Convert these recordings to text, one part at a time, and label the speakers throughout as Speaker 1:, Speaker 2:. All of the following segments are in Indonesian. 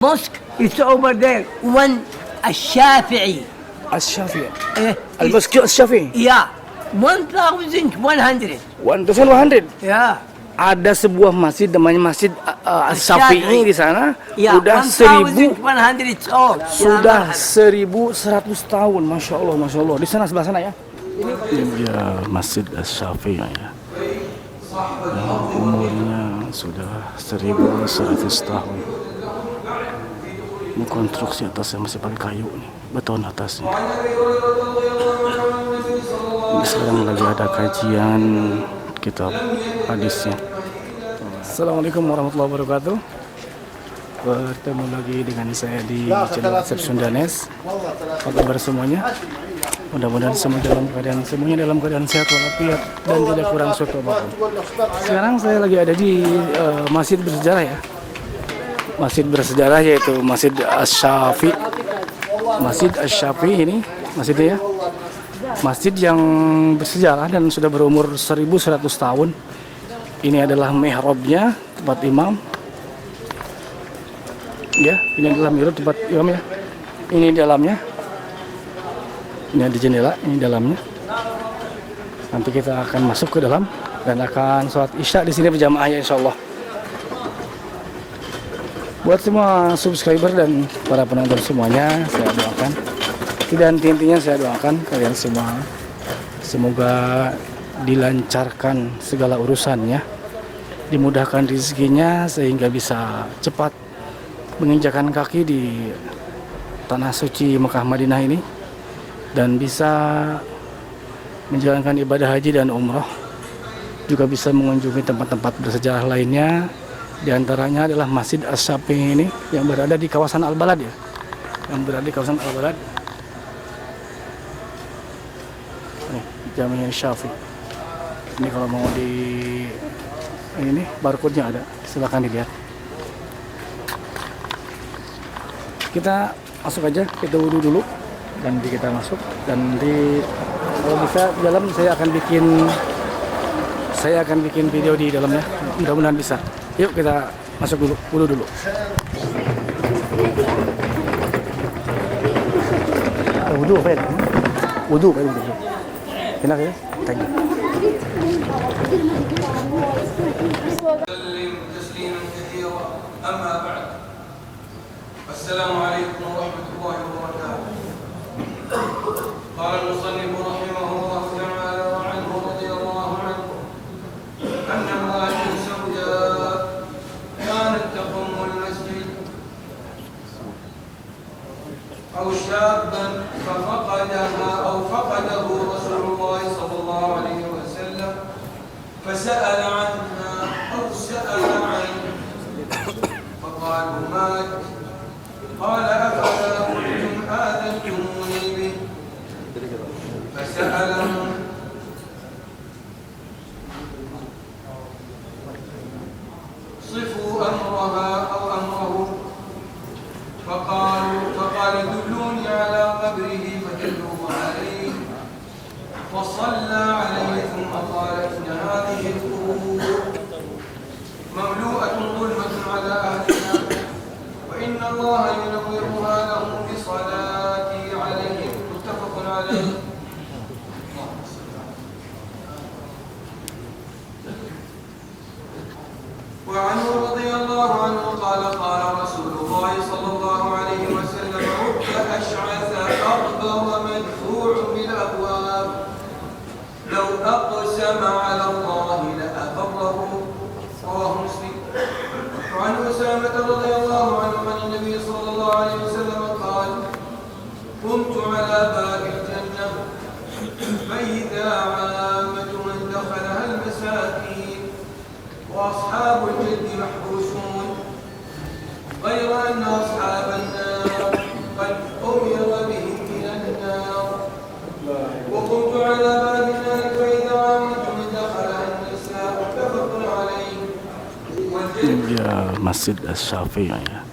Speaker 1: mosque is over there. One الشافعي.
Speaker 2: الشافعي.
Speaker 1: Eh,
Speaker 2: المسجد الشافعي.
Speaker 1: yeah, 1,100.
Speaker 2: 1100.
Speaker 1: Yeah.
Speaker 2: Ada sebuah masjid namanya Masjid Asy-Syafi'i di sana.
Speaker 1: Yeah,
Speaker 2: Udah
Speaker 1: 1,100 old.
Speaker 2: sudah 1100 tahun. Masya Allah, Masya Allah. Di sana sebelah sana ya. Ini dia Masjid Asy-Syafi'i ya. Yang umurnya sudah 1100 tahun. Ini konstruksi atasnya masih pakai kayu nih, beton atasnya. Ini sekarang lagi ada kajian kitab hadisnya. Assalamualaikum warahmatullahi wabarakatuh. Bertemu lagi dengan saya di channel WhatsApp Sundanes. Apa kabar semuanya? Mudah-mudahan semuanya dalam keadaan sehat walafiat dan tidak kurang suatu apapun. Sekarang saya lagi ada di masjid bersejarah ya. Masjid bersejarah yaitu Masjid Asy-Syafi'i. Masjid Asy-Syafi'i ini masjidnya ya. Masjid yang bersejarah dan sudah berumur 1100 tahun. Ini adalah mihrabnya, tempat imam. Ya, ini adalah mihrab tempat imam ya. Ini dalamnya. Ini ada jendela, ini dalamnya. Nanti kita akan masuk ke dalam dan akan sholat isya di sini berjamaah ya insyaallah. Buat semua subscriber dan para penonton semuanya, saya doakan. Dan intinya saya doakan kalian semua semoga dilancarkan segala urusannya, dimudahkan rezekinya sehingga bisa cepat menginjakan kaki di tanah suci Mekah Madinah ini dan bisa menjalankan ibadah haji dan umroh, juga bisa mengunjungi tempat-tempat bersejarah lainnya. Di antaranya adalah Masjid Asy-Syafi'i ini yang berada di kawasan Al-Balad ya. Yang berada di kawasan Al-Balad. Nih, Jami' Syafi'i. Ini kalau mau di ini barcode-nya ada. Silakan dilihat. Kita masuk aja, kita wudhu dulu dan nanti kita masuk dan nanti kalau bisa di dalam saya akan bikin video di dalamnya. Mudah-mudahan bisa. Yuk kita masuk dulu, wudhu dulu. Wudhu apa ya? Wudhu kan wudhu. Enak ya? Thank you.
Speaker 3: Assalamualaikum warahmatullahi wabarakatuh. Qala al-musannif rahimahullah ta'ala wa anhu radiyallahu anhu anna imra'atan sawda kanat taqum al-masjid aw shaban faqadahu Rasulullah sallallahu alaihi wasallam fasa'ala 'anha aw sa'ala 'anhu faqala mat قال أفلا كنتم آذنتموني به فسألهم صفوا أمرها أو أمره فقال دلوني على قبره فدلوه عليه فصلى عليه ثم قال إن هذه القبور مملوءة ظلمة على أهلها وإن الله ينورها لهم بصلاتي عليهم متفق عليه. وعنه رضي الله عنه قال قال رسول الله صلى الله عليه وسلم رب أشعث أغبر مدفوع بالأبواب لو أقسم على الله لأبره. رواه مسلم. وعن أسامة رضي الله عنه عن النبي صلى الله عليه وسلم قال قمت على باب الجنة فإذا عامة من دخلها المساكين وأصحاب الجد محبوسون غير أن أصحاب النار قد أمر بهم إلى النار وقمت على باب النار فإذا عامة من دخلها النساء متفق عليه.
Speaker 2: Dia Masjid Asy-Syafi'i ya.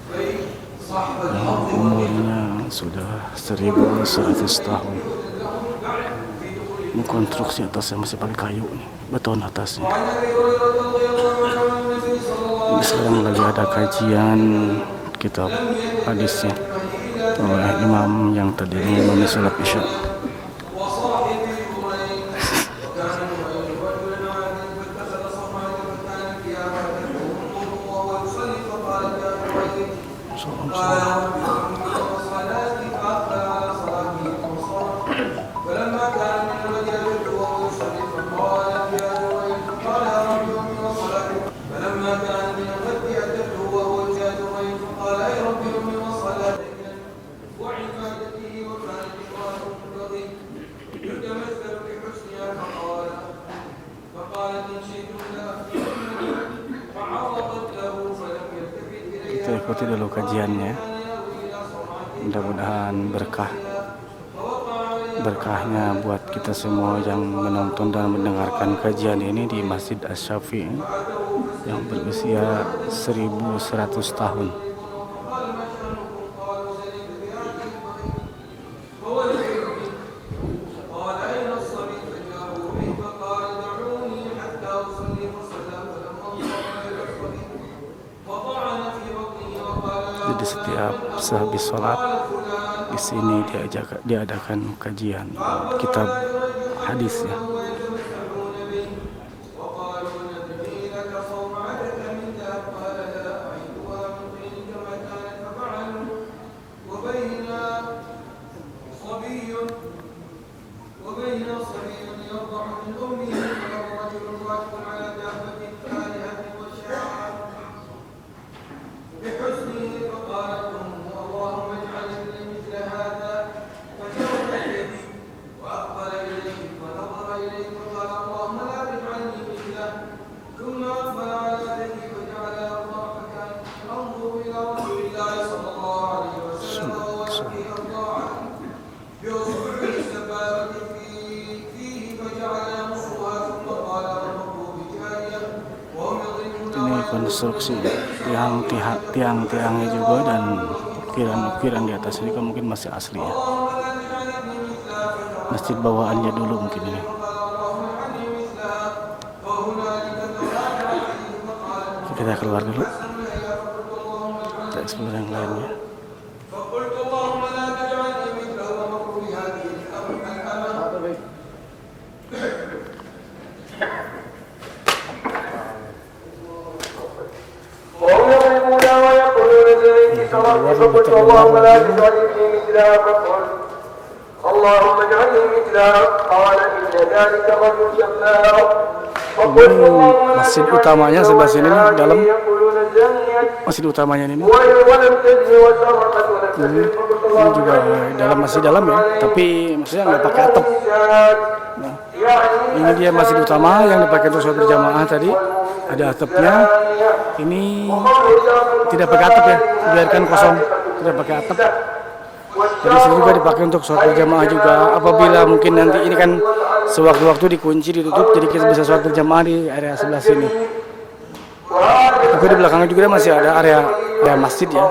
Speaker 2: Yang umurnya sudah 1100 tahun. Ini konstruksi atasnya masih pakai kayu nih, beton atasnya. Ini sekarang lagi ada kajian kitab hadisnya oleh imam yang tadi mengimami salat Isya. Kita ikuti dulu kajiannya, mudah-mudahan berkahnya buat kita semua yang menonton dan mendengarkan kajian ini di Masjid Asy-Syafi'i yang berusia 1100 tahun. Jadi setiap sehabis sholat di sini diadakan kajian kitab hadis ya. Ini konstruksi tiang-tiangnya juga dan ukiran-ukiran di atas ini mungkin masih asli ya. Masjid bawaannya dulu mungkin ini. Kita keluar dulu. Kita explore yang lainnya.
Speaker 3: اللهم اجعلني مثله قال إن ذلك رجل جبار.
Speaker 2: Ini masjid utamanya sebelah sini nih, dalam masjid utamanya ini. Ini juga dalam masih dalam ya, tapi maksudnya nggak pakai atap. Nah, ini dia masjid utama yang dipakai untuk sholat berjamaah tadi, ada atapnya. Ini tidak pakai atap ya, biarkan kosong, tidak pakai atap. Jadi sini juga dipakai untuk sholat berjamaah juga. Apabila mungkin nanti ini kan sewaktu-waktu dikunci, ditutup, jadi kita bisa sholat berjamaah di area sebelah sini. Tapi di belakangnya juga masih ada area masjid ya,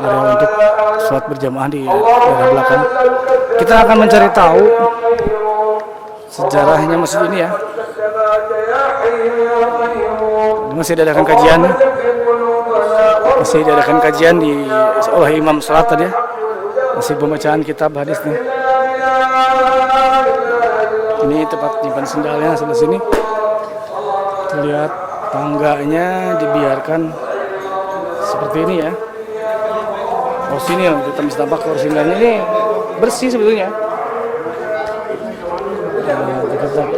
Speaker 2: area untuk sholat berjamaah di area belakang. Kita akan mencari tahu sejarahnya masjid ini ya. Masih diadakan kajian oleh imam salat tadi ya. Masih pembacaan kitab hadis nih. Ini tempat nyimpan sendalnya sebelah sini. Lihat tangganya dibiarkan seperti ini ya. Oh sini ya, kita bisa tampak kursi sendalnya ini bersih sebetulnya.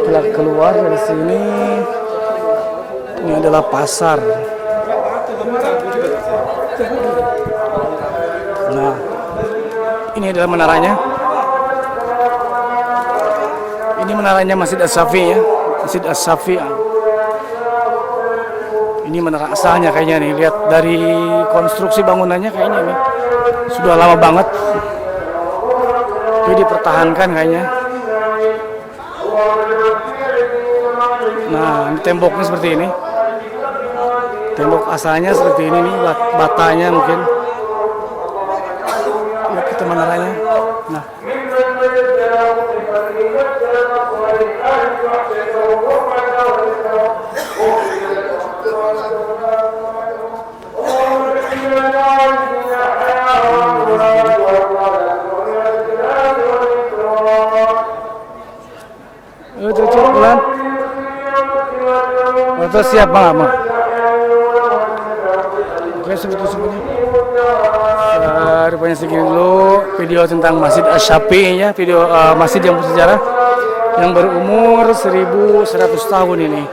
Speaker 2: Kita keluar dari sini. Ini adalah pasar. Nah, ini adalah menaranya. Ini menaranya Masjid Asy-Syafi'i ya. Masjid Asy-Syafi'i. Ini menara asalnya kayaknya nih. Lihat dari konstruksi bangunannya kayaknya nih. Sudah lama banget. Jadi dipertahankan kayaknya. Nah, ini temboknya seperti ini. Tembok asalnya seperti ini nih, batanya mungkin. Lihat kita menaranya. Nah. foto siap Bang. Oke, segitu-segini. Rupanya segini dulu video tentang Masjid Asy-Syafi'i ya, video masjid yang bersejarah yang berumur 1100 tahun ini.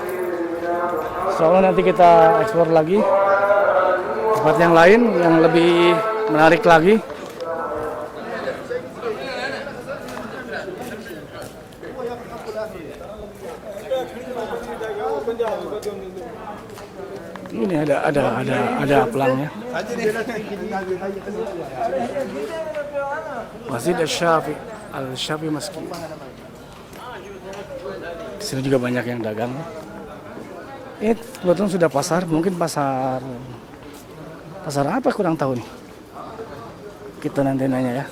Speaker 2: Soalnya nanti kita eksplor lagi tempat yang lain yang lebih menarik lagi. Ini ada pelangnya. Masjid Asy-Syafi'i, Al-Syafi'i Masjid. Di sini juga banyak yang dagang. Kebetulan sudah pasar, mungkin pasar apa kurang tahu nih. Kita nanti nanya ya.